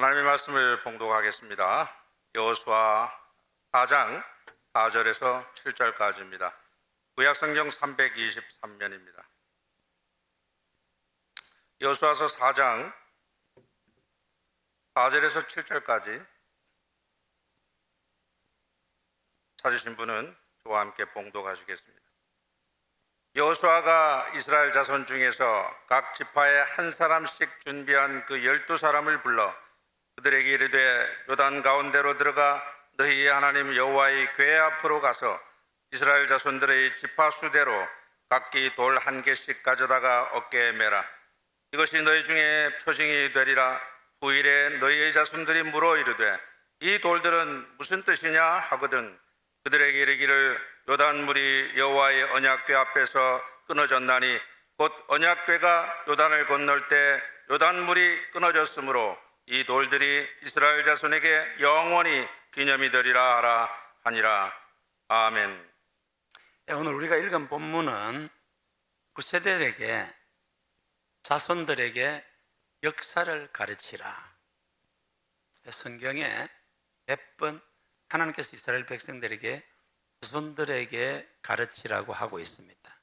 하나님의 말씀을 봉독하겠습니다. 여호수아 4장 4절에서 7절까지입니다. 구약성경 323면입니다. 여호수아서 4장 4절에서 7절까지 찾으신 분은 저와 함께 봉독하시겠습니다. 여호수아가 이스라엘 자손 중에서 각 지파에 한 사람씩 준비한 그 12사람을 불러 그들에게 이르되 요단 가운데로 들어가 너희의 하나님 여호와의 궤 앞으로 가서 이스라엘 자손들의 지파 수대로 각기 돌 한 개씩 가져다가 어깨에 매라. 이것이 너희 중에 표징이 되리라. 후일에 너희의 자손들이 물어 이르되 이 돌들은 무슨 뜻이냐 하거든 그들에게 이르기를 요단물이 여호와의 언약궤 앞에서 끊어졌나니 곧 언약궤가 요단을 건널 때 요단물이 끊어졌으므로 이 돌들이 이스라엘 자손에게 영원히 기념이 되리라 하라 하니라. 아멘. 오늘 우리가 읽은 본문은 구세대에게 자손들에게 역사를 가르치라. 성경에 몇 번 하나님께서 이스라엘 백성들에게 자손들에게 가르치라고 하고 있습니다.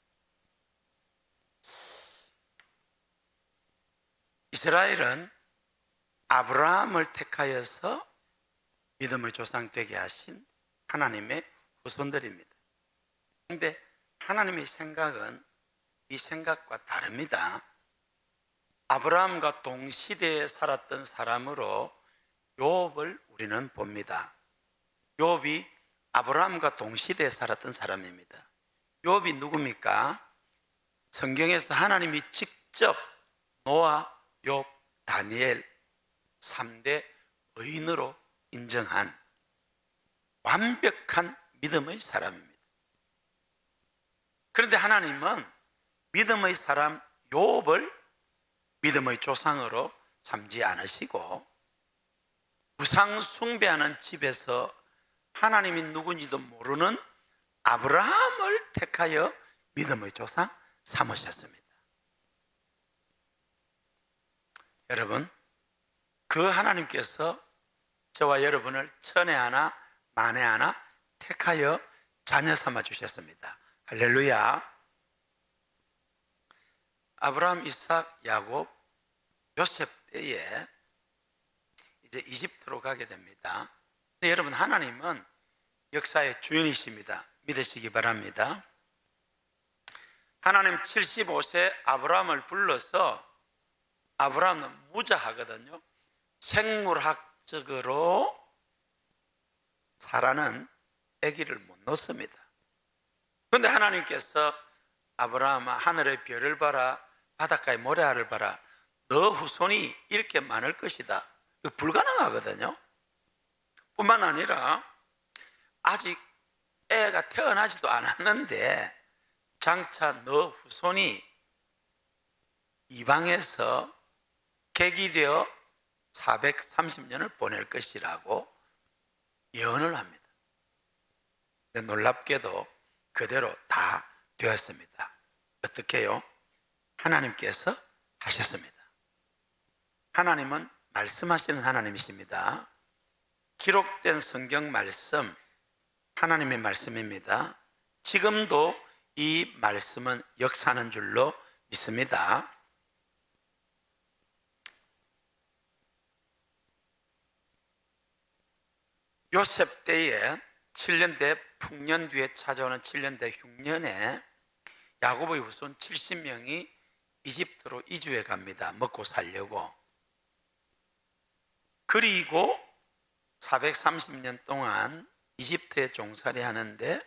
이스라엘은 아브라함을 택하여서 믿음의 조상 되게 하신 하나님의 후손들입니다. 그런데 하나님의 생각은 이 생각과 다릅니다. 아브라함과 동시대에 살았던 사람으로 욥을 우리는 봅니다. 욥이 아브라함과 동시대에 살았던 사람입니다. 욥이 누굽니까? 성경에서 하나님이 직접 노아, 욥, 다니엘 3대 의인으로 인정한 완벽한 믿음의 사람입니다. 그런데 하나님은 믿음의 사람 욥을 믿음의 조상으로 삼지 않으시고 우상 숭배하는 집에서 하나님이 누군지도 모르는 아브라함을 택하여 믿음의 조상 삼으셨습니다. 여러분, 그 하나님께서 저와 여러분을 천에 하나 만에 하나 택하여 자녀 삼아 주셨습니다. 할렐루야. 아브라함, 이삭, 야곱, 요셉 때에 이제 이집트로 가게 됩니다. 근데 여러분, 하나님은 역사의 주인이십니다. 믿으시기 바랍니다. 하나님 75세 아브라함을 불러서 아브라함은 무자하거든요. 생물학적으로 사라는 아기를 못 놓습니다. 그런데 하나님께서 아브라함아 하늘의 별을 봐라, 바닷가의 모래알을 봐라, 너 후손이 이렇게 많을 것이다. 이거 불가능하거든요. 뿐만 아니라 아직 애가 태어나지도 않았는데 장차 너 후손이 이방에서 객이되어 430년을 보낼 것이라고 예언을 합니다. 근데 놀랍게도 그대로 다 되었습니다. 어떻게요? 하나님께서 하셨습니다. 하나님은 말씀하시는 하나님이십니다. 기록된 성경 말씀, 하나님의 말씀입니다. 지금도 이 말씀은 역사하는 줄로 믿습니다. 요셉 때에 7년 대 풍년 뒤에 찾아오는 7년 대 흉년에 야곱의 후손 70명이 이집트로 이주해 갑니다. 먹고 살려고. 그리고 430년 동안 이집트에 종살이 하는데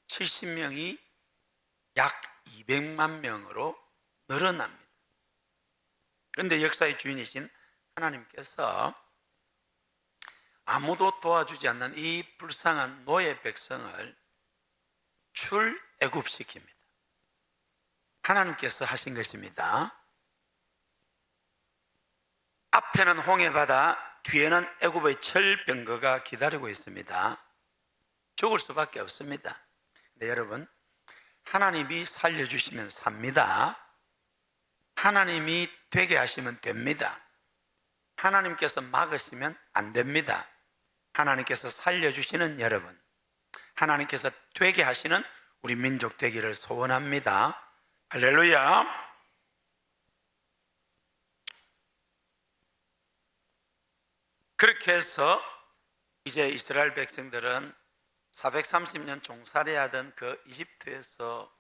70명이 약 200만 명으로 늘어납니다. 그런데 역사의 주인이신 하나님께서 아무도 도와주지 않는 이 불쌍한 노예 백성을 출애굽시킵니다. 하나님께서 하신 것입니다. 앞에는 홍해바다, 뒤에는 애굽의 철병거가 기다리고 있습니다. 죽을 수밖에 없습니다. 네, 여러분, 하나님이 살려주시면 삽니다. 하나님이 되게 하시면 됩니다. 하나님께서 막으시면 안 됩니다. 하나님께서 살려주시는 여러분, 하나님께서 되게 하시는 우리 민족 되기를 소원합니다. 할렐루야. 그렇게 해서 이제 이스라엘 백성들은 430년 종살이하던 그 이집트에서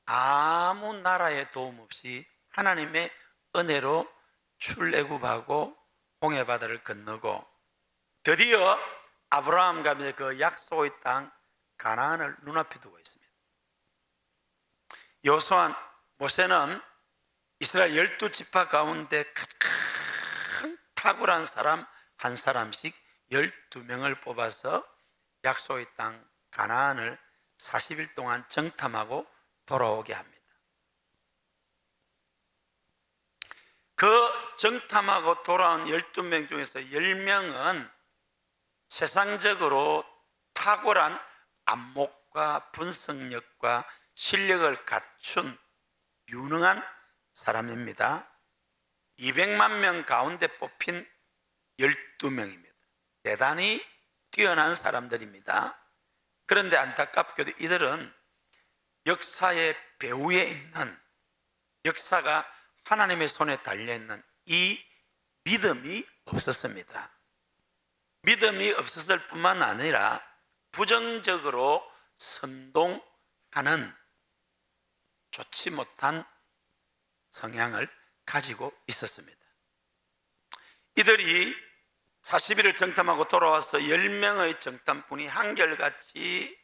아무 나라의 도움 없이 하나님의 은혜로 출애굽하고 홍해바다를 건너고 드디어 아브라함과 그 약속의 땅 가나안을 눈앞에 두고 있습니다. 여호수아 모세는 이스라엘 12지파 가운데 가장 탁월한 사람 한 사람씩 12명을 뽑아서 약속의 땅 가나안을 40일 동안 정탐하고 돌아오게 합니다. 그 정탐하고 돌아온 12명 중에서 10명은 세상적으로 탁월한 안목과 분석력과 실력을 갖춘 유능한 사람입니다. 200만 명 가운데 뽑힌 12명입니다. 대단히 뛰어난 사람들입니다. 그런데 안타깝게도 이들은 역사의 배후에 있는, 역사가 하나님의 손에 달려있는 이 믿음이 없었습니다. 믿음이 없었을 뿐만 아니라 부정적으로 선동하는 좋지 못한 성향을 가지고 있었습니다. 이들이 40일을 정탐하고 돌아와서 10명의 정탐꾼이 한결같이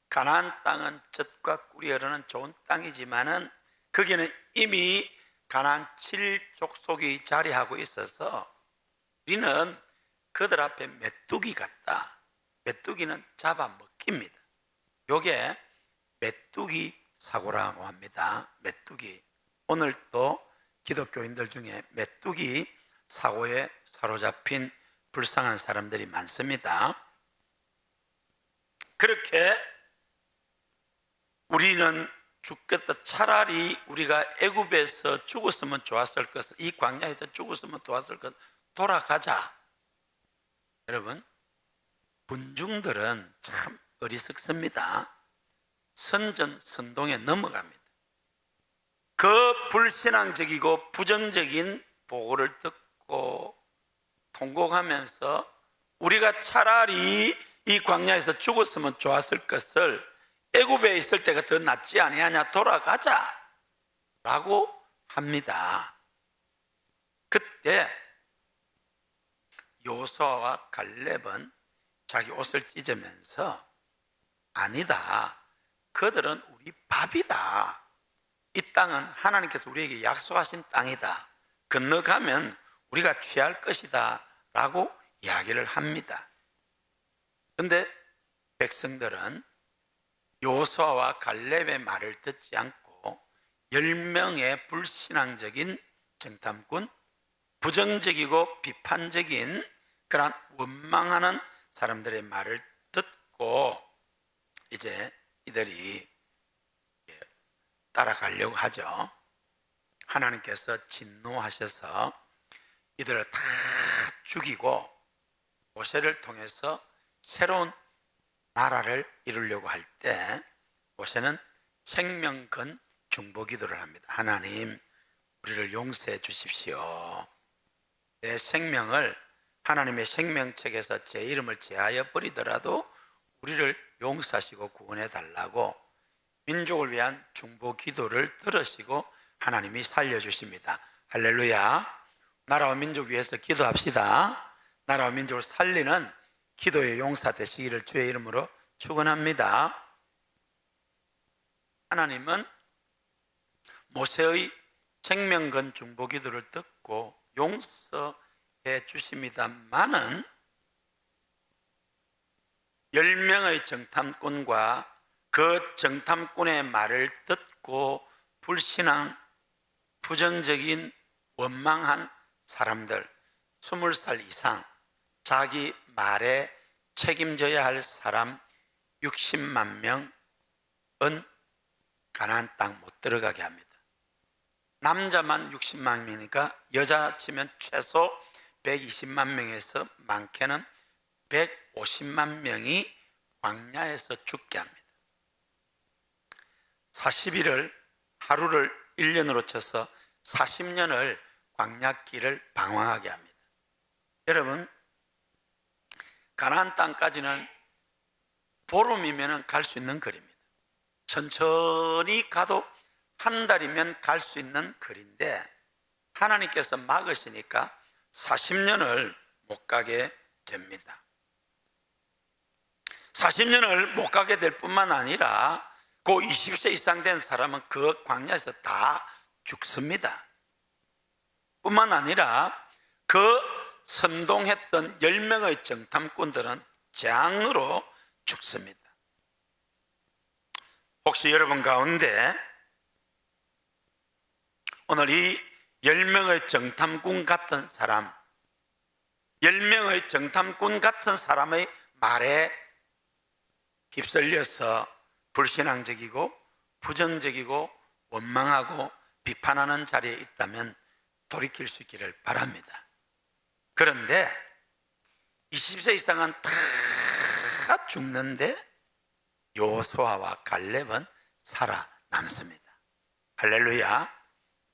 가나안 땅은 젖과 꿀이 흐르는 좋은 땅이지만은 거기는 이미 가나안 7족속이 자리하고 있어서 우리는 그들 앞에 메뚜기 같다. 메뚜기는 잡아먹힙니다. 요게 메뚜기 사고라고 합니다. 메뚜기. 오늘 또 기독교인들 중에 메뚜기 사고에 사로잡힌 불쌍한 사람들이 많습니다. 그렇게 우리는 죽겠다. 차라리 우리가 애굽에서 죽었으면 좋았을 것을, 이 광야에서 죽었으면 좋았을 것, 돌아가자. 여러분, 군중들은 참 어리석습니다. 선전선동에 넘어갑니다. 그 불신앙적이고 부정적인 보고를 듣고 통곡하면서 우리가 차라리 이 광야에서 죽었으면 좋았을 것을 애굽에 있을 때가 더 낫지 아니하냐, 돌아가자 라고 합니다. 그때 여호수아와 갈렙은 자기 옷을 찢으면서 아니다, 그들은 우리 밥이다. 이 땅은 하나님께서 우리에게 약속하신 땅이다. 건너가면 우리가 취할 것이다 라고 이야기를 합니다. 그런데 백성들은 여호수아와 갈렙의 말을 듣지 않고 10명의 불신앙적인 정탐꾼, 부정적이고 비판적인 그런 원망하는 사람들의 말을 듣고 이제 이들이 따라가려고 하죠. 하나님께서 진노하셔서 이들을 다 죽이고 모세를 통해서 새로운 나라를 이루려고 할 때 모세는 생명건 중보기도를 합니다. 하나님, 우리를 용서해 주십시오. 내 생명을 하나님의 생명책에서 제 이름을 제하여 버리더라도 우리를 용서하시고 구원해 달라고 민족을 위한 중보기도를 들으시고 하나님이 살려주십니다. 할렐루야. 나라와 민족 위해서 기도합시다. 나라와 민족을 살리는 기도의 용사 되시기를 주의 이름으로 축원합니다. 하나님은 모세의 생명건 중보기도를 듣고 용서해 주십니다만은 10명의 정탐꾼과 그 정탐꾼의 말을 듣고 불신앙, 부정적인 원망한 사람들 20살 이상, 자기 말에 책임져야 할 사람 60만 명은 가나안 땅 못 들어가게 합니다. 남자만 60만 명이니까 여자 치면 최소 120만 명에서 많게는 150만 명이 광야에서 죽게 합니다. 40일을 하루를 1년으로 쳐서 40년을 광야길을 방황하게 합니다. 여러분, 가나안 땅까지는 보름이면 갈 수 있는 거리입니다. 천천히 가도 한 달이면 갈 수 있는 거리인데 하나님께서 막으시니까 40년을 못 가게 됩니다. 40년을 못 가게 될 뿐만 아니라 그 20세 이상 된 사람은 그 광야에서 다 죽습니다. 뿐만 아니라 그 선동했던 10명의 정탐꾼들은 재앙으로 죽습니다. 혹시 여러분 가운데 오늘 이 10명의 정탐꾼 같은 사람, 10명의 정탐꾼 같은 사람의 말에 휩쓸려서 불신앙적이고 부정적이고 원망하고 비판하는 자리에 있다면 돌이킬 수 있기를 바랍니다. 그런데 20세 이상은 다 죽는데 여호수아와 갈렙은 살아남습니다. 할렐루야.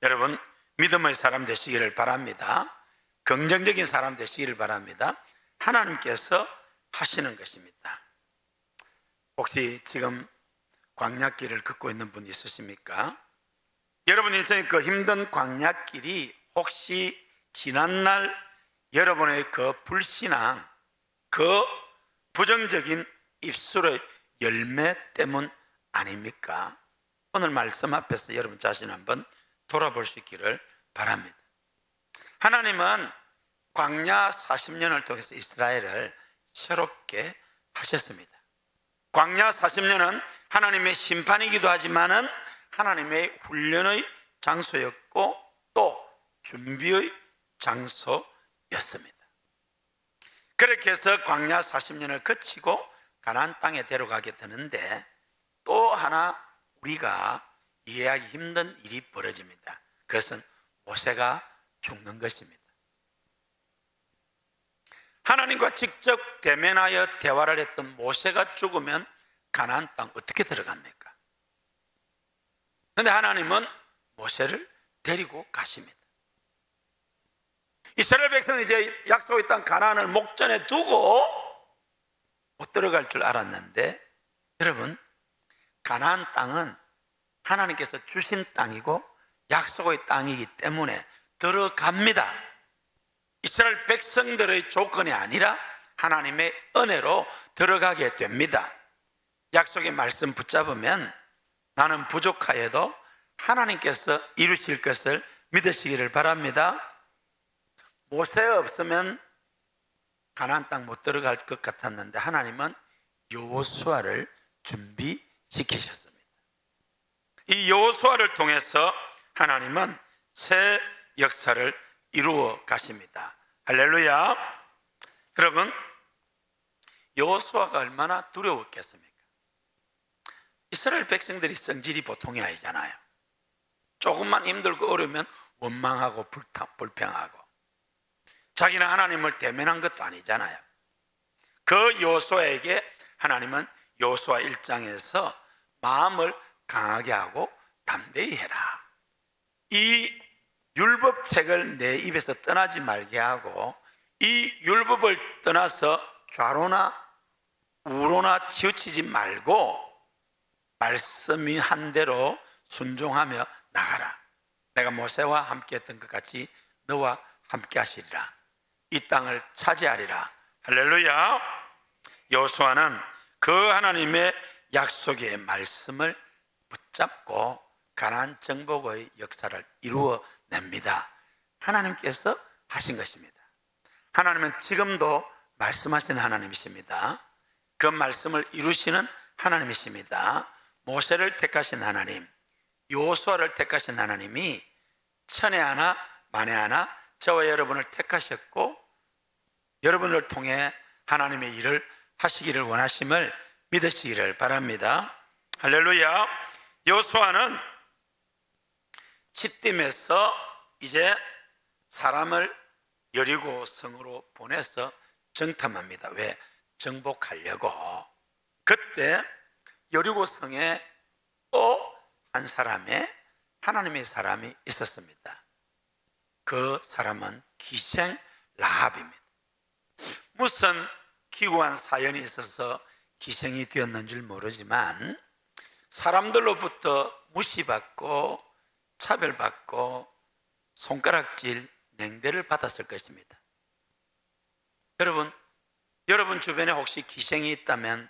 여러분, 믿음의 사람 되시기를 바랍니다. 긍정적인 사람 되시기를 바랍니다. 하나님께서 하시는 것입니다. 혹시 지금 광야길을 걷고 있는 분 있으십니까? 여러분 인생의 그 힘든 광야길이 혹시 지난날 여러분의 그 불신앙, 그 부정적인 입술의 열매 때문 아닙니까? 오늘 말씀 앞에서 여러분 자신 한번 돌아볼 수 있기를 바랍니다. 하나님은 광야 40년을 통해서 이스라엘을 새롭게 하셨습니다. 광야 40년은 하나님의 심판이기도 하지만은 하나님의 훈련의 장소였고 또 준비의 장소였습니다. 그렇게 해서 광야 40년을 거치고 가나안 땅에 데려가게 되는데 또 하나 우리가 이해하기 힘든 일이 벌어집니다. 그것은 모세가 죽는 것입니다. 하나님과 직접 대면하여 대화를 했던 모세가 죽으면 가나안 땅 어떻게 들어갑니까? 그런데 하나님은 모세를 데리고 가십니다. 이스라엘 백성은 이제 약속의 땅 가나안을 목전에 두고 못 들어갈 줄 알았는데 여러분, 가나안 땅은 하나님께서 주신 땅이고 약속의 땅이기 때문에 들어갑니다. 이스라엘 백성들의 조건이 아니라 하나님의 은혜로 들어가게 됩니다. 약속의 말씀 붙잡으면 나는 부족하여도 하나님께서 이루실 것을 믿으시기를 바랍니다. 모세 없으면 가나안 땅 못 들어갈 것 같았는데 하나님은 여호수아를 준비시키셨습니다. 이 여호수아를 통해서 하나님은 새 역사를 이루어 가십니다. 할렐루야. 여러분, 여호수아가 얼마나 두려웠겠습니까? 이스라엘 백성들이 성질이 보통이 아니잖아요. 조금만 힘들고 어려우면 원망하고 불평하고 자기는 하나님을 대면한 것도 아니잖아요. 그 여호수아에게 하나님은 여호수아 1장에서 마음을 강하게 하고 담대히 해라. 이 율법책을 내 입에서 떠나지 말게 하고 이 율법을 떠나서 좌로나 우로나 치우치지 말고 말씀이 한 대로 순종하며 나가라. 내가 모세와 함께 했던 것 같이 너와 함께 하시리라. 이 땅을 차지하리라. 할렐루야. 여호수아는 그 하나님의 약속의 말씀을 붙잡고 가나안 정복의 역사를 이루어냅니다. 하나님께서 하신 것입니다. 하나님은 지금도 말씀하시는 하나님이십니다. 그 말씀을 이루시는 하나님이십니다. 모세를 택하신 하나님, 여호수아를 택하신 하나님이 천에 하나 만에 하나 저와 여러분을 택하셨고 여러분을 통해 하나님의 일을 하시기를 원하심을 믿으시기를 바랍니다. 할렐루야. 여호수아는 시딤에서 이제 사람을 여리고 성으로 보내서 정탐합니다. 왜? 정복하려고. 그때 여리고 성에 또 한 사람의 하나님의 사람이 있었습니다. 그 사람은 기생 라합입니다. 무슨 기구한 사연이 있어서 기생이 되었는 줄 모르지만 사람들로부터 무시받고 차별받고 손가락질, 냉대를 받았을 것입니다. 여러분 주변에 혹시 기생이 있다면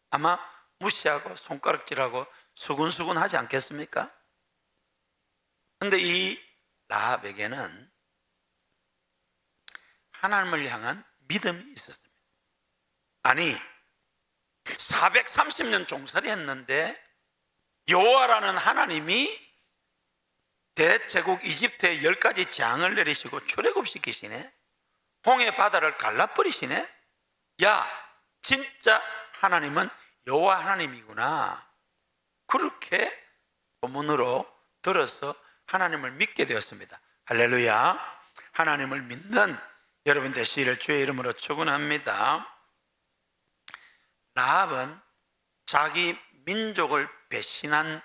아마 무시하고 손가락질하고 수군수군 하지 않겠습니까? 그런데 이 라합에게는 하나님을 향한 믿음이 있었습니다. 아니 430년 종살이 했는데 여호와라는 하나님이 대제국 이집트에 10가지 재앙을 내리시고 출애굽시키시네. 홍해 바다를 갈라버리시네. 야, 진짜 하나님은 여호와 하나님이구나. 그렇게 소문으로 들어서 하나님을 믿게 되었습니다. 할렐루야. 하나님을 믿는 여러분 되시기를 주의 이름으로 축원합니다. 라합은 자기 민족을 배신한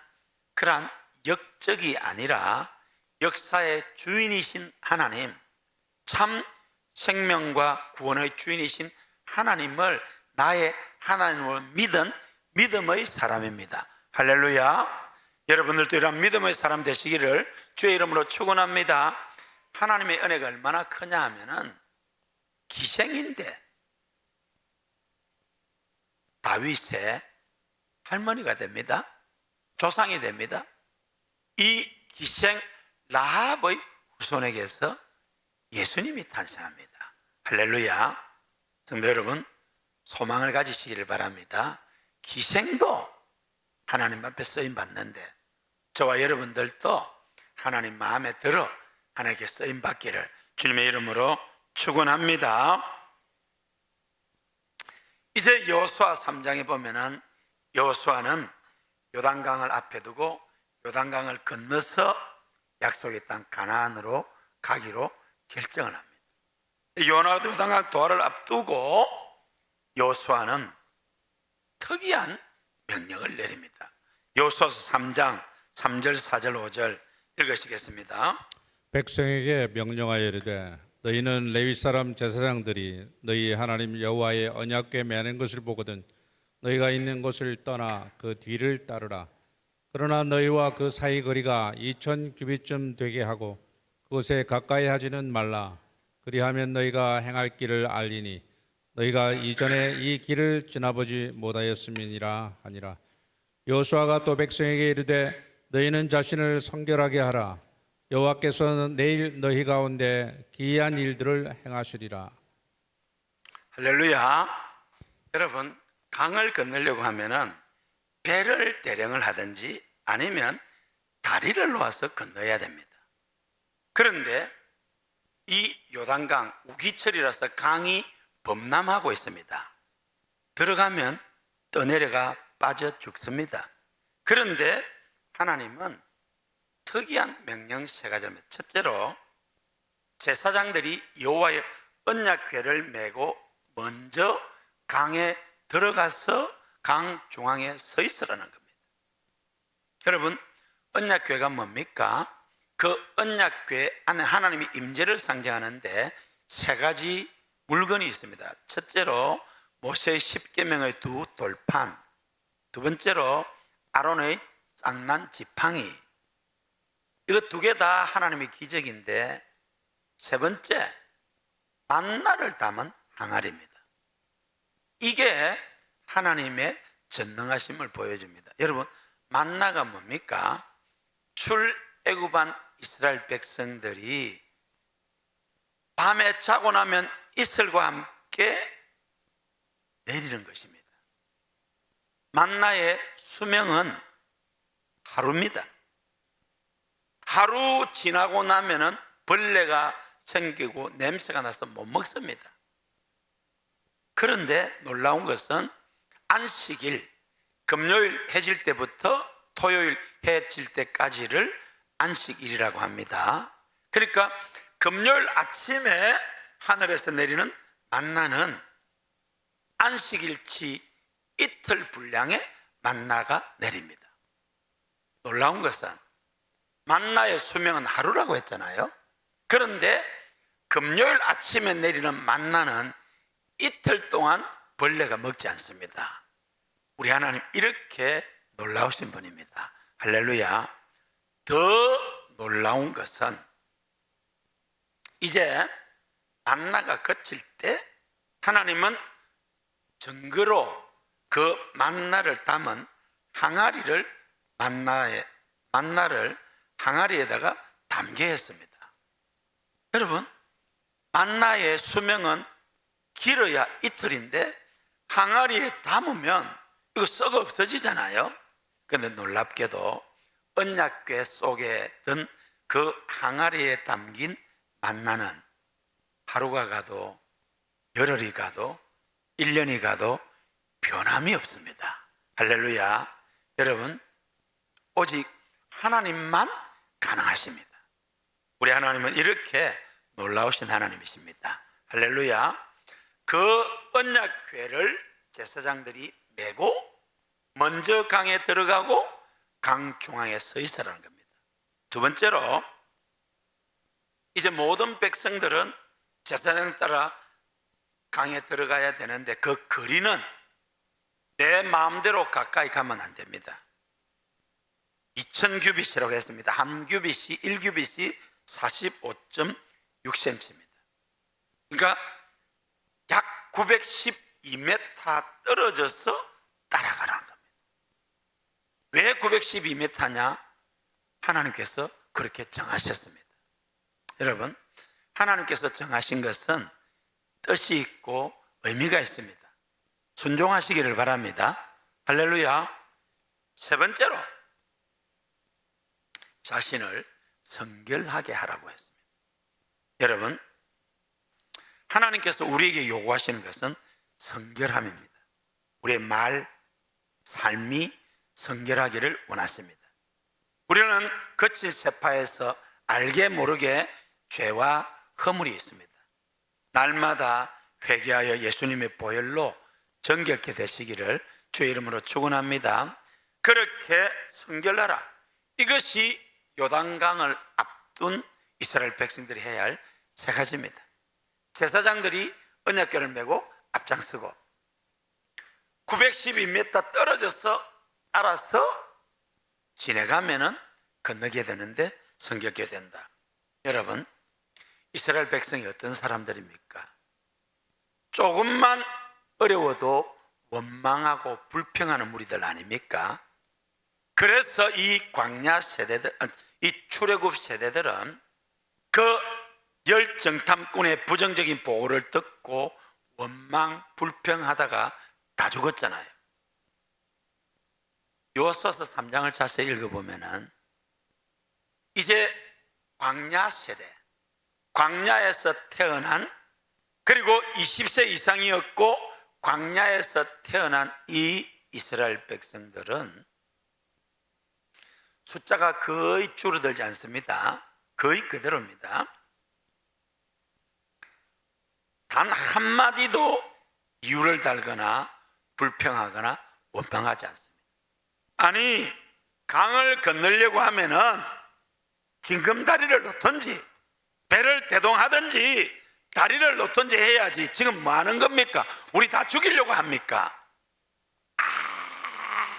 그러한 역적이 아니라 역사의 주인이신 하나님, 참 생명과 구원의 주인이신 하나님을 나의 하나님을 믿은 믿음의 사람입니다. 할렐루야. 여러분들도 이런 믿음의 사람 되시기를 주의 이름으로 축원합니다. 하나님의 은혜가 얼마나 크냐 하면은 기생인데 다윗의 할머니가 됩니다. 조상이 됩니다. 이 기생 라합의 후손에게서 예수님이 탄생합니다. 할렐루야. 성도 여러분, 소망을 가지시기를 바랍니다. 기생도 하나님 앞에 쓰임 받는데 저와 여러분들도 하나님 마음에 들어 하나님께 쓰임 받기를 주님의 이름으로 축원합니다. 이제 여호수아 3장에 보면은 여호수아는 요단강을 앞에 두고 요단강을 건너서 약속의 땅 가나안으로 가기로 결정을 합니다. 요단강 도하를 앞두고 여호수아는 특이한 명령을 내립니다. 여호수아서 3장 3절 4절 5절 읽으시겠습니다. 백성에게 명령하여 이르되 너희는 레위 사람 제사장들이 너희 하나님 여호와의 언약궤 매는 것을 보거든 너희가 있는 곳을 떠나 그 뒤를 따르라. 그러나 너희와 그 사이 거리가 2000 규빗쯤 되게 하고 그곳에 가까이 하지는 말라. 그리하면 너희가 행할 길을 알리니 너희가 이전에 이 길을 지나보지 못하였음이니라 하니라. 여호수아가 또 백성에게 이르되 너희는 자신을 성결하게 하라. 여호와께서는 내일 너희 가운데 기이한 일들을 행하시리라. 할렐루야. 여러분, 강을 건너려고 하면은 배를 대령을 하든지 아니면 다리를 놓아서 건너야 됩니다. 그런데 이 요단강 우기철이라서 강이 범람하고 있습니다. 들어가면 떠내려가 빠져 죽습니다. 그런데 하나님은 특이한 명령 세 가지입니다. 첫째로 제사장들이 여호와의 언약궤를 메고 먼저 강에 들어가서 강 중앙에 서 있으라는 겁니다. 여러분, 언약궤가 뭡니까? 그 언약궤 안에 하나님의 임재를 상징하는데 세 가지 물건이 있습니다. 첫째로 모세의 10계명의 두 돌판, 두 번째로 아론의 쌍난 지팡이, 이거 두 개 다 하나님의 기적인데 세 번째, 만나를 담은 항아리입니다. 이게 하나님의 전능하심을 보여줍니다. 여러분, 만나가 뭡니까? 출애굽한 이스라엘 백성들이 밤에 자고 나면 이슬과 함께 내리는 것입니다. 만나의 수명은 하루입니다. 하루 지나고 나면은 벌레가 생기고 냄새가 나서 못 먹습니다. 그런데 놀라운 것은 안식일, 금요일 해질 때부터 토요일 해질 때까지를 안식일이라고 합니다. 그러니까 금요일 아침에 하늘에서 내리는 만나는 안식일치 이틀 분량의 만나가 내립니다. 놀라운 것은 만나의 수명은 하루라고 했잖아요. 그런데 금요일 아침에 내리는 만나는 이틀 동안 벌레가 먹지 않습니다. 우리 하나님 이렇게 놀라우신 분입니다. 할렐루야. 더 놀라운 것은 이제 만나가 그칠 때 하나님은 증거로 그 만나를 담은 항아리를 만나를 항아리에다가 담게 했습니다. 여러분, 만나의 수명은 길어야 이틀인데 항아리에 담으면 이거 썩어 없어지잖아요. 그런데 놀랍게도 언약궤 속에 든 그 항아리에 담긴 만나는 하루가 가도 열흘이 가도 1년이 가도 변함이 없습니다. 할렐루야. 여러분, 오직 하나님만 가능하십니다. 우리 하나님은 이렇게 놀라우신 하나님이십니다. 할렐루야. 그 언약궤를 제사장들이 메고 먼저 강에 들어가고 강 중앙에 서 있으라는 겁니다. 두 번째로, 이제 모든 백성들은 제사장 따라 강에 들어가야 되는데 그 거리는 내 마음대로 가까이 가면 안 됩니다. 2000규빗이라고 했습니다. 한 규빗이 1규빗이 45.6cm입니다. 그러니까 약 912m 떨어져서 따라가라는 겁니다. 왜 912m냐? 하나님께서 그렇게 정하셨습니다. 여러분, 하나님께서 정하신 것은 뜻이 있고 의미가 있습니다. 순종하시기를 바랍니다. 할렐루야. 세 번째로, 자신을 성결하게 하라고 했습니다. 여러분, 하나님께서 우리에게 요구하시는 것은 성결함입니다. 우리의 말, 삶이 성결하기를 원하십니다. 우리는 거친 세파에서 알게 모르게 죄와 허물이 있습니다. 날마다 회개하여 예수님의 보혈로 정결케 되시기를 주의 이름으로 축원합니다. 그렇게 성결하라. 이것이 요단강을 앞둔 이스라엘 백성들이 해야 할 세 가지입니다. 제사장들이 언약궤를 메고 앞장서고 912m 떨어져서 따라서 지나가면은 건너게 되는데 성결케 된다. 여러분, 이스라엘 백성이 어떤 사람들입니까? 조금만 어려워도 원망하고 불평하는 무리들 아닙니까? 그래서 이 광야 세대들, 이 출애굽 세대들은 그 열정탐꾼의 부정적인 보호를 듣고 원망 불평하다가 다 죽었잖아요. 요소서 3장을 자세히 읽어보면은 이제 광야 세대, 광야에서 태어난, 그리고 20세 이상이었고 광야에서 태어난 이 이스라엘 백성들은 숫자가 거의 줄어들지 않습니다. 거의 그대로입니다. 단 한마디도 이유를 달거나 불평하거나 원망하지 않습니다. 아니, 강을 건너려고 하면은 징검다리를 놓든지 배를 대동하든지 다리를 놓든지 해야지. 지금 뭐 하는 겁니까? 우리 다 죽이려고 합니까?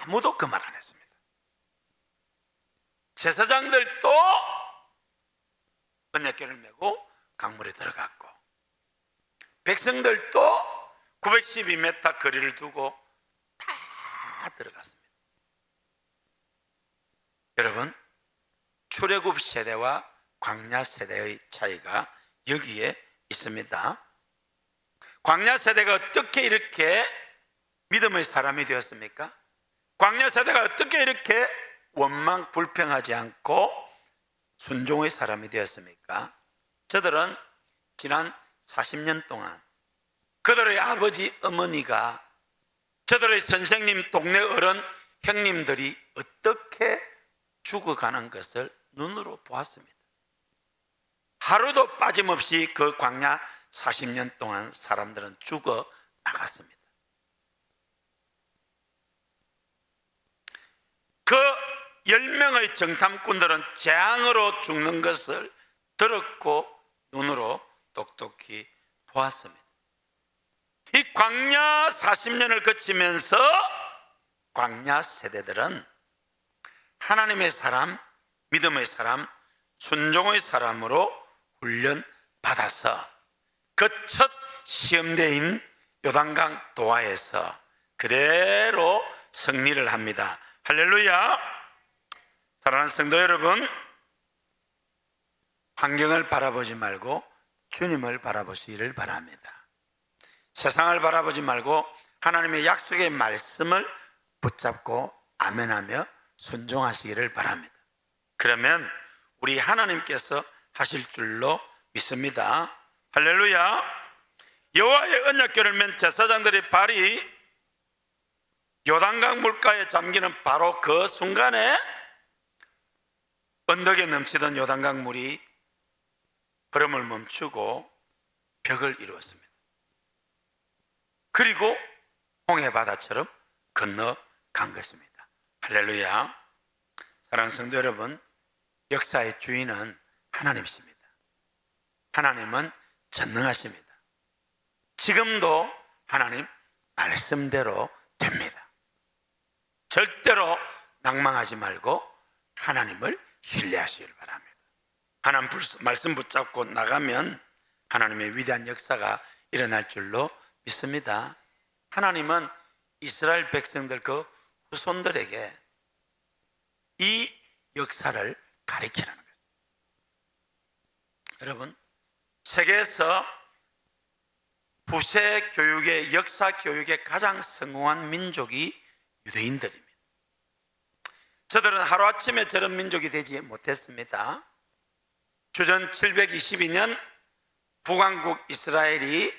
아무도 그 말 안 했습니다. 제사장들도 언약궤를 메고 강물에 들어갔고 백성들도 912m 거리를 두고 다 들어갔습니다. 여러분, 출애굽 세대와 광야 세대의 차이가 여기에 있습니다. 광야 세대가 어떻게 이렇게 믿음의 사람이 되었습니까? 광야 세대가 어떻게 이렇게 원망 불평하지 않고 순종의 사람이 되었습니까? 저들은 지난 40년 동안 그들의 아버지 어머니가, 저들의 선생님, 동네 어른 형님들이 어떻게 죽어가는 것을 눈으로 보았습니다. 하루도 빠짐없이 그 광야 40년 동안 사람들은 죽어 나갔습니다. 그 10명의 정탐꾼들은 재앙으로 죽는 것을 들었고 눈으로 똑똑히 보았습니다. 이 광야 40년을 거치면서 광야 세대들은 하나님의 사람, 믿음의 사람, 순종의 사람으로 훈련받아서 그 첫 시험대인 요단강 도하에서 그대로 승리를 합니다. 할렐루야. 사랑하는 성도 여러분, 환경을 바라보지 말고 주님을 바라보시기를 바랍니다. 세상을 바라보지 말고 하나님의 약속의 말씀을 붙잡고 아멘하며 순종하시기를 바랍니다. 그러면 우리 하나님께서 하실 줄로 믿습니다. 할렐루야. 여호와의 언약궤를 맨 제사장들의 발이 요단강 물가에 잠기는 바로 그 순간에 언덕에 넘치던 요단강 물이 흐름을 멈추고 벽을 이루었습니다. 그리고 홍해바다처럼 건너간 것입니다. 할렐루야. 사랑하는 성도 여러분, 역사의 주인은 하나님이십니다. 하나님은 전능하십니다. 지금도 하나님 말씀대로 됩니다. 절대로 낭망하지 말고 하나님을 신뢰하시길 바랍니다. 하나님 말씀 붙잡고 나가면 하나님의 위대한 역사가 일어날 줄로 믿습니다. 하나님은 이스라엘 백성들 그 후손들에게 이 역사를 가르치라는 거예요. 여러분, 세계에서 부세 교육의 역사 교육에 가장 성공한 민족이 유대인들입니다. 저들은 하루아침에 저런 민족이 되지 못했습니다. 주전 722년 북왕국 이스라엘이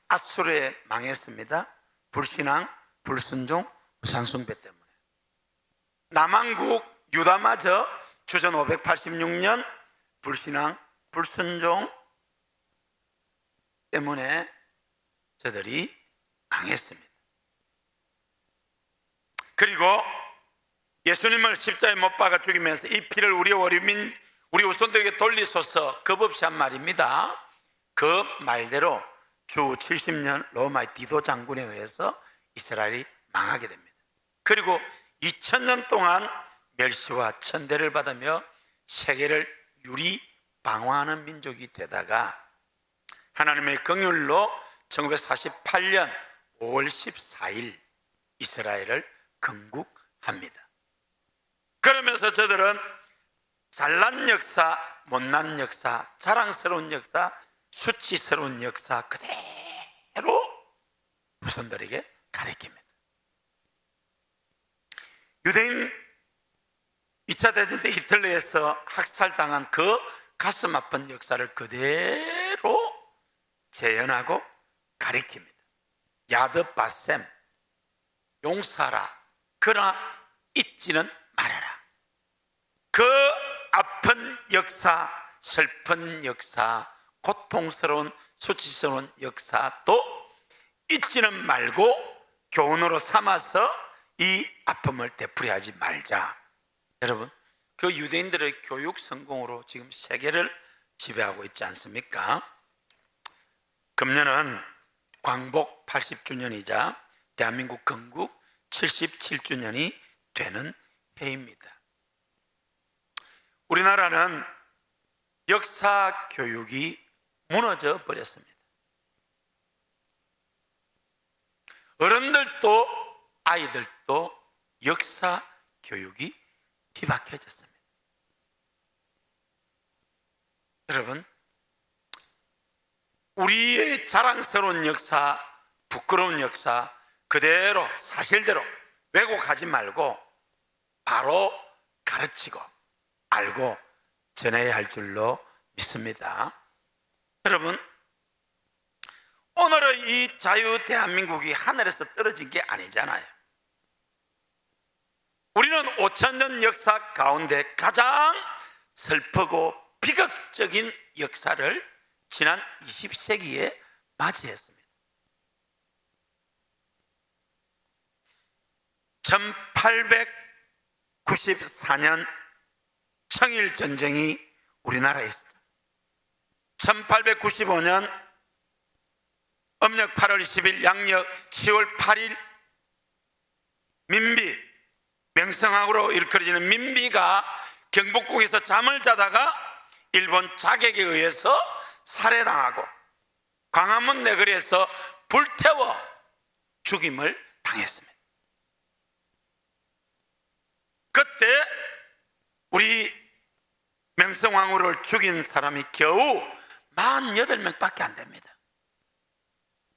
아수르에 망했습니다. 불신앙, 불순종, 우상숭배 때문에. 남왕국 유다마저 주전 586년 불신앙, 불순종 때문에 저들이 망했습니다. 그리고 예수님을 십자가에 못 박아 죽이면서 이 피를 우리 후손들에게 돌리소서 겁없이 한 말입니다. 그 말대로 주 70년 로마의 디도 장군에 의해서 이스라엘이 망하게 됩니다. 그리고 2000년 동안 멸시와 천대를 받으며 세계를 유리방황하는 민족이 되다가 하나님의 긍휼로 1948년 5월 14일 이스라엘을 건국합니다. 그러면서 저들은 잘난 역사, 못난 역사, 자랑스러운 역사, 수치스러운 역사 그대로 후손들에게 가르칩니다. 유대인 2차 대전 때 히틀러에서 학살당한 그 가슴 아픈 역사를 그대로 재현하고 가르칩니다. 야드바셈, 용서하라, 그러나 잊지는 말아라. 그 아픈 역사, 슬픈 역사, 고통스러운 수치스러운 역사도 잊지는 말고 교훈으로 삼아서 이 아픔을 되풀이하지 말자. 여러분, 그 유대인들의 교육 성공으로 지금 세계를 지배하고 있지 않습니까? 금년은 광복 80주년이자 대한민국 건국 77주년이 되는 해입니다. 우리나라는 역사 교육이 무너져 버렸습니다. 어른들도 아이들도 역사 교육이 희박해졌습니다. 여러분, 우리의 자랑스러운 역사, 부끄러운 역사 그대로 사실대로 왜곡하지 말고 바로 가르치고 알고 전해야 할 줄로 믿습니다. 여러분, 오늘의 이 자유 대한민국이 하늘에서 떨어진 게 아니잖아요. 우리는 5000년 역사 가운데 가장 슬프고 비극적인 역사를 지난 20세기에 맞이했습니다. 1894년 청일전쟁이 우리나라에 있었죠. 1895년 음력 8월 20일 양력 10월 8일 민비, 명성황후로 일컬어지는 민비가 경복궁에서 잠을 자다가 일본 자객에 의해서 살해당하고 광화문 내거리에서 불태워 죽임을 당했습니다. 그때 우리 명성황후를 죽인 사람이 겨우 48명밖에 안 됩니다.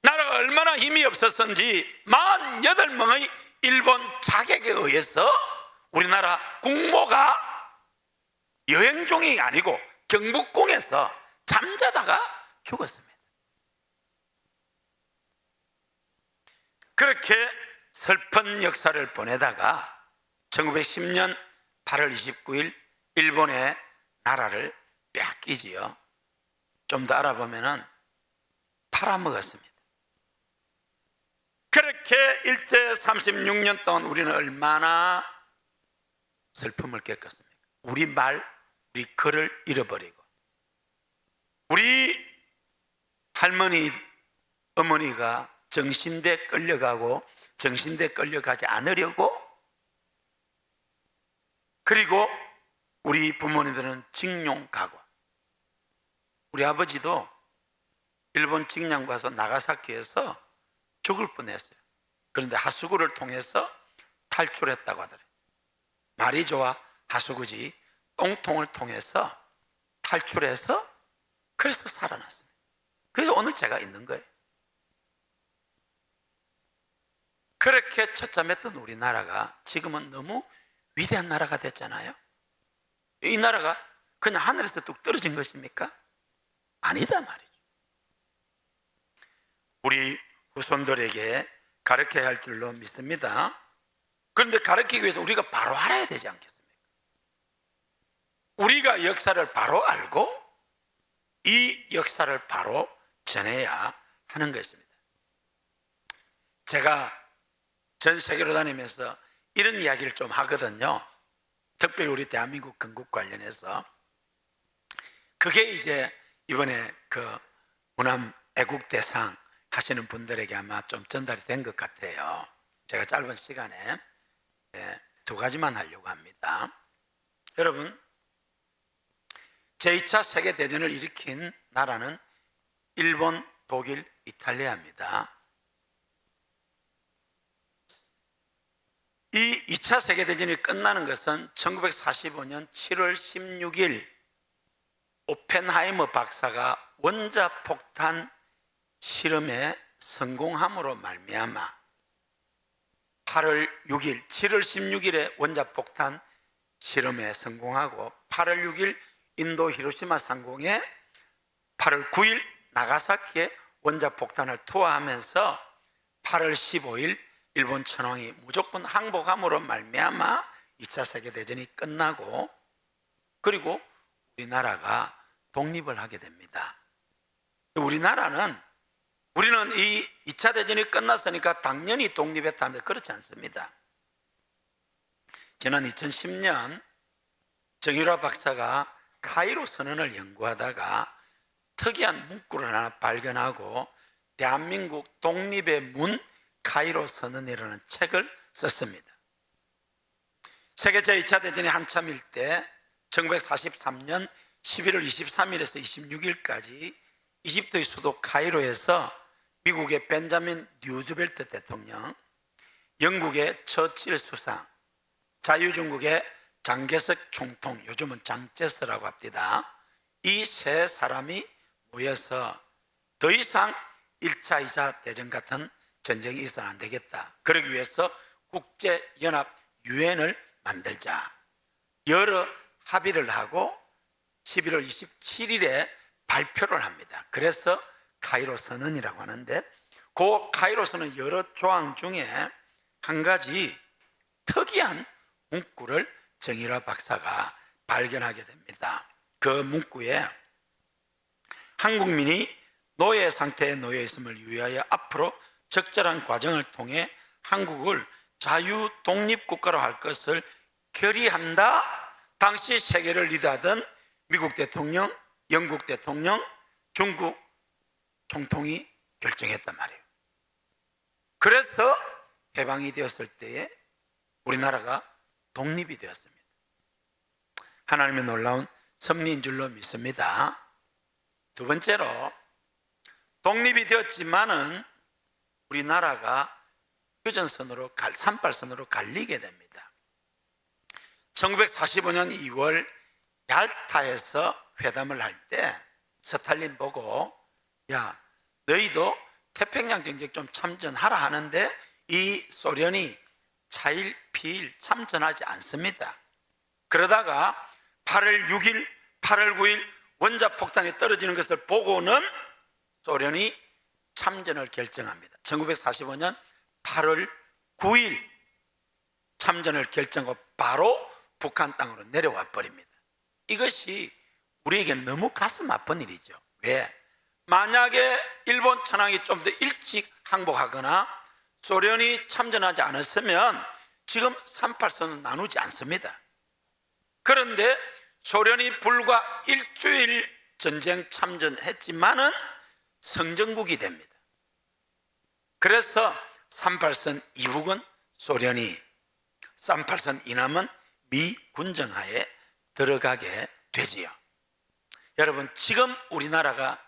나라가 얼마나 힘이 없었는지 48명의 일본 자객에 의해서 우리나라 국모가 여행 중이 아니고 경복궁에서 잠자다가 죽었습니다. 그렇게 슬픈 역사를 보내다가 1910년 8월 29일 일본의 나라를 빼앗기지요. 좀 더 알아보면은 팔아먹었습니다. 그렇게 일제 36년 동안 우리는 얼마나 슬픔을 겪었습니까? 우리 말, 우리 글을 잃어버리고 우리 할머니, 어머니가 정신대 끌려가고 정신대 끌려가지 않으려고, 그리고 우리 부모님들은 징용 가고, 우리 아버지도 일본 징용 가서 나가사키에서 죽을 뻔했어요. 그런데 하수구를 통해서 탈출했다고 하더래요. 말이 좋아 하수구지 똥통을 통해서 탈출해서 그래서 살아났습니다. 그래서 오늘 제가 있는 거예요. 그렇게 처참했던 우리나라가 지금은 너무 위대한 나라가 됐잖아요. 이 나라가 그냥 하늘에서 뚝 떨어진 것입니까? 아니다 말이죠. 우리 후손들에게 가르쳐야 할 줄로 믿습니다. 그런데 가르치기 위해서 우리가 바로 알아야 되지 않겠습니까? 우리가 역사를 바로 알고 이 역사를 바로 전해야 하는 것입니다. 제가 전 세계로 다니면서 이런 이야기를 좀 하거든요. 특별히 우리 대한민국 건국 관련해서. 그게 이제 이번에 그 문암 애국대상 하시는 분들에게 아마 좀 전달이 된 것 같아요. 제가 짧은 시간에 두 가지만 하려고 합니다. 여러분, 제2차 세계대전을 일으킨 나라는 일본, 독일, 이탈리아입니다. 이 2차 세계대전이 끝나는 것은 1945년 7월 16일 오펜하이머 박사가 원자폭탄 실험에 성공함으로 말미암아 8월 6일, 7월 16일에 원자폭탄 실험에 성공하고 8월 6일 인도 히로시마 상공에 8월 9일 나가사키에 원자폭탄을 투하하면서 8월 15일 일본 천황이 무조건 항복함으로 말미암아 2차 세계대전이 끝나고, 그리고 우리나라가 독립을 하게 됩니다. 우리는 이 2차 대전이 끝났으니까 당연히 독립했다는데 그렇지 않습니다. 지난 2010년 정유라 박사가 카이로 선언을 연구하다가 특이한 문구를 하나 발견하고 대한민국 독립의 문 카이로 선언이라는 책을 썼습니다. 세계 제2차 대전이 한참일 때 1943년 11월 23일에서 26일까지 이집트의 수도 카이로에서 미국의 벤자민 루즈벨트 대통령, 영국의 처칠 수상, 자유중국의 장개석 총통, 요즘은 장제스라고 합니다. 이 세 사람이 모여서 더 이상 1차, 2차 대전 같은 전쟁이 있어서는 안 되겠다. 그러기 위해서 국제연합 유엔을 만들자. 여러 합의를 하고 11월 27일에 발표를 합니다. 그래서 카이로 선언이라고 하는데, 그 카이로 선언 여러 조항 중에 한 가지 특이한 문구를 정유라 박사가 발견하게 됩니다. 그 문구에 한국민이 노예 상태에 놓여 있음을 유의하여 앞으로 적절한 과정을 통해 한국을 자유 독립국가로 할 것을 결의한다. 당시 세계를 리드하던 미국 대통령, 영국 대통령, 중국 총통이 결정했단 말이에요. 그래서 해방이 되었을 때에 우리나라가 독립이 되었습니다. 하나님의 놀라운 섭리인 줄로 믿습니다. 두 번째로, 독립이 되었지만은 우리나라가 휴전선으로 38선으로 갈리게 됩니다. 1945년 2월 얄타에서 회담을 할 때 스탈린 보고, 야, 너희도 태평양 정책 좀 참전하라 하는데 이 소련이 차일 피일 참전하지 않습니다. 그러다가 8월 6일, 8월 9일 원자폭탄이 떨어지는 것을 보고는 소련이 참전을 결정합니다. 1945년 8월 9일 참전을 결정하고 바로 북한 땅으로 내려와 버립니다. 이것이 우리에게 너무 가슴 아픈 일이죠. 왜? 만약에 일본 천황이 좀 더 일찍 항복하거나 소련이 참전하지 않았으면 지금 38선은 나누지 않습니다. 그런데 소련이 불과 일주일 전쟁 참전했지만은 성전국이 됩니다. 그래서 38선 이북은 소련이, 38선 이남은 미 군정하에 들어가게 되지요. 여러분, 지금 우리나라가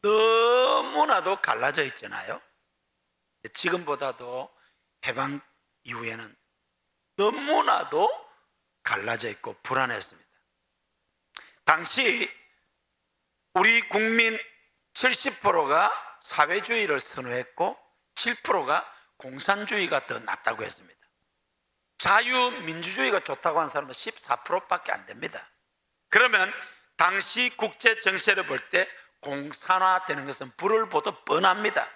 너무나도 갈라져 있잖아요. 지금보다도 해방 이후에는 너무나도 갈라져 있고 불안했습니다. 당시 우리 국민 70%가 사회주의를 선호했고 7%가 공산주의가 더 낫다고 했습니다. 자유민주주의가 좋다고 하는 사람은 14%밖에 안 됩니다. 그러면 당시 국제 정세를 볼 때 공산화되는 것은 불을 보듯 뻔합니다.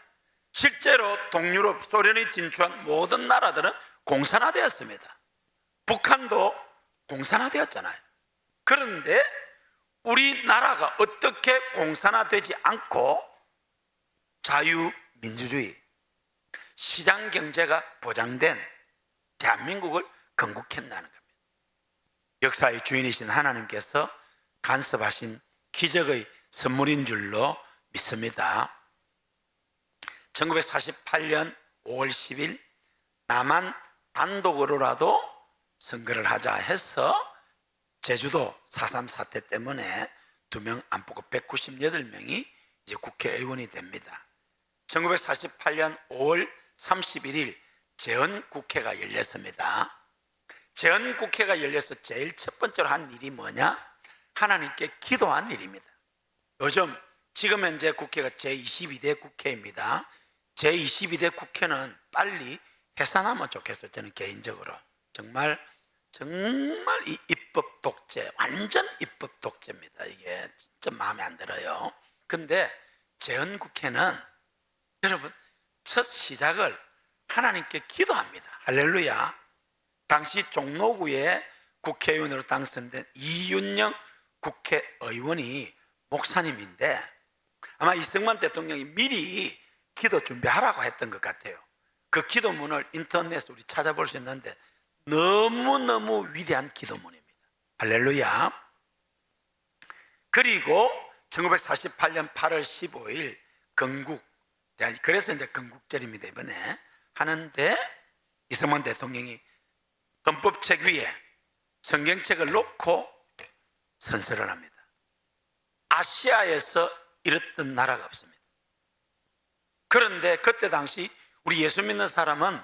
실제로 동유럽, 소련이 진출한 모든 나라들은 공산화되었습니다. 북한도 공산화되었잖아요. 그런데 우리나라가 어떻게 공산화되지 않고 자유민주주의, 시장경제가 보장된 대한민국을 건국했다는 겁니다. 역사의 주인이신 하나님께서 간섭하신 기적의 선물인 줄로 믿습니다. 1948년 5월 10일 남한 단독으로라도 선거를 하자 해서 제주도 4.3 사태 때문에 2명 안 뽑고 198명이 이제 국회의원이 됩니다. 1948년 5월 31일 재헌국회가 열렸습니다. 재헌국회가 열려서 제일 첫 번째로 한 일이 뭐냐? 하나님께 기도한 일입니다. 지금 현재 국회가 제22대 국회입니다. 제22대 국회는 빨리 해산하면 좋겠어요. 저는 개인적으로 정말 이 입법 독재, 완전 입법 독재입니다. 이게 진짜 마음에 안 들어요. 근데 재헌국회는 여러분 첫 시작을 하나님께 기도합니다. 할렐루야. 당시 종로구에 국회의원으로 당선된 이윤영 국회의원이 목사님인데 아마 이승만 대통령이 미리 기도 준비하라고 했던 것 같아요. 그 기도문을 인터넷에 우리 찾아볼 수 있는데 너무너무 위대한 기도문입니다. 할렐루야. 그리고 1948년 8월 15일 건국, 그래서 이제 건국절입니다. 이번에 하는데 이승만 대통령이 헌법책 위에 성경책을 놓고 선서를 합니다. 아시아에서 이랬던 나라가 없습니다. 그런데 그때 당시 우리 예수 믿는 사람은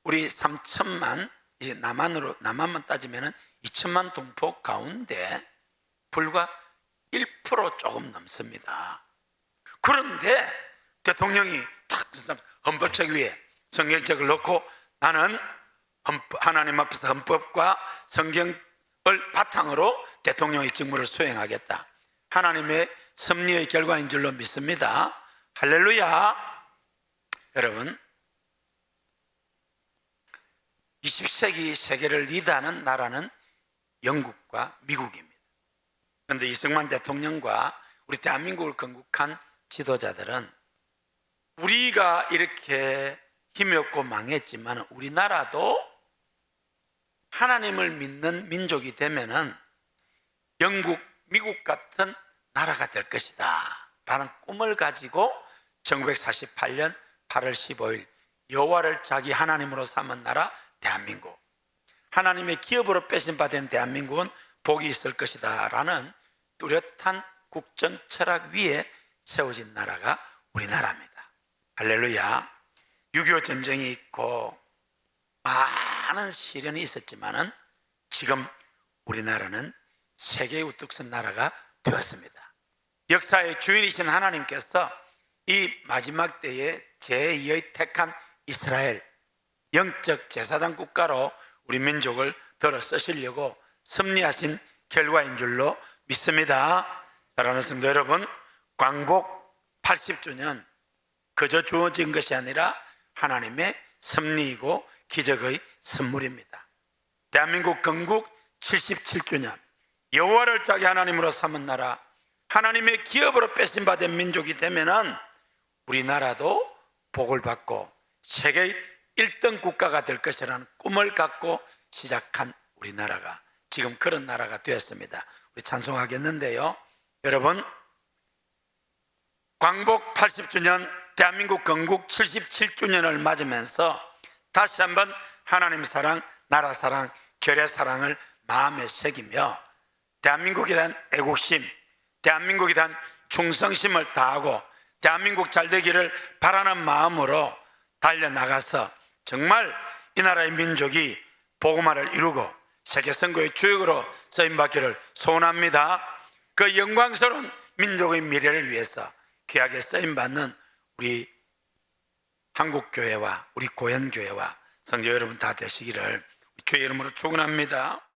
우리 3천만, 이제 남한만 따지면 2천만 동포 가운데 불과 1% 조금 넘습니다. 그런데 대통령이 헌법책 위에 성경책을 놓고 나는 하나님 앞에서 헌법과 성경을 바탕으로 대통령의 직무를 수행하겠다. 하나님의 섭리의 결과인 줄로 믿습니다. 할렐루야. 여러분, 20세기 세계를 리드하는 나라는 영국과 미국입니다. 그런데 이승만 대통령과 우리 대한민국을 건국한 지도자들은 우리가 이렇게 힘이 없고 망했지만 우리나라도 하나님을 믿는 민족이 되면은 영국, 미국 같은 나라가 될 것이다 라는 꿈을 가지고 1948년 8월 15일 여호와를 자기 하나님으로 삼은 나라 대한민국, 하나님의 기업으로 빼신 바 된 대한민국은 복이 있을 것이다 라는 뚜렷한 국정 철학 위에 세워진 나라가 우리나라입니다. 할렐루야. 6.25 전쟁이 있고 많은 시련이 있었지만은 지금 우리나라는 세계의 우뚝 선 나라가 되었습니다. 역사의 주인이신 하나님께서 이 마지막 때에 제2의 택한 이스라엘 영적 제사장 국가로 우리 민족을 들어 쓰시려고 섭리하신 결과인 줄로 믿습니다. 사랑하는 성도 여러분, 광복 80주년 그저 주어진 것이 아니라 하나님의 섭리이고 기적의 선물입니다. 대한민국 건국 77주년 여호와를 자기 하나님으로 삼은 나라, 하나님의 기업으로 빼신 바 된 민족이 되면은 우리나라도 복을 받고 세계의 1등 국가가 될 것이라는 꿈을 갖고 시작한 우리나라가 지금 그런 나라가 되었습니다. 우리 찬송하겠는데요. 여러분, 광복 80주년 대한민국 건국 77주년을 맞으면서 다시 한번 하나님 사랑, 나라 사랑, 결의 사랑을 마음에 새기며 대한민국에 대한 애국심, 대한민국에 대한 충성심을 다하고 대한민국 잘되기를 바라는 마음으로 달려나가서 정말 이 나라의 민족이 복음화를 이루고 세계선거의 주역으로 쓰임받기를 소원합니다. 그 영광스러운 민족의 미래를 위해서 귀하게 쓰임받는 우리 한국교회와 우리 고현교회와 성도 여러분 다 되시기를 주의 이름으로 축원합니다.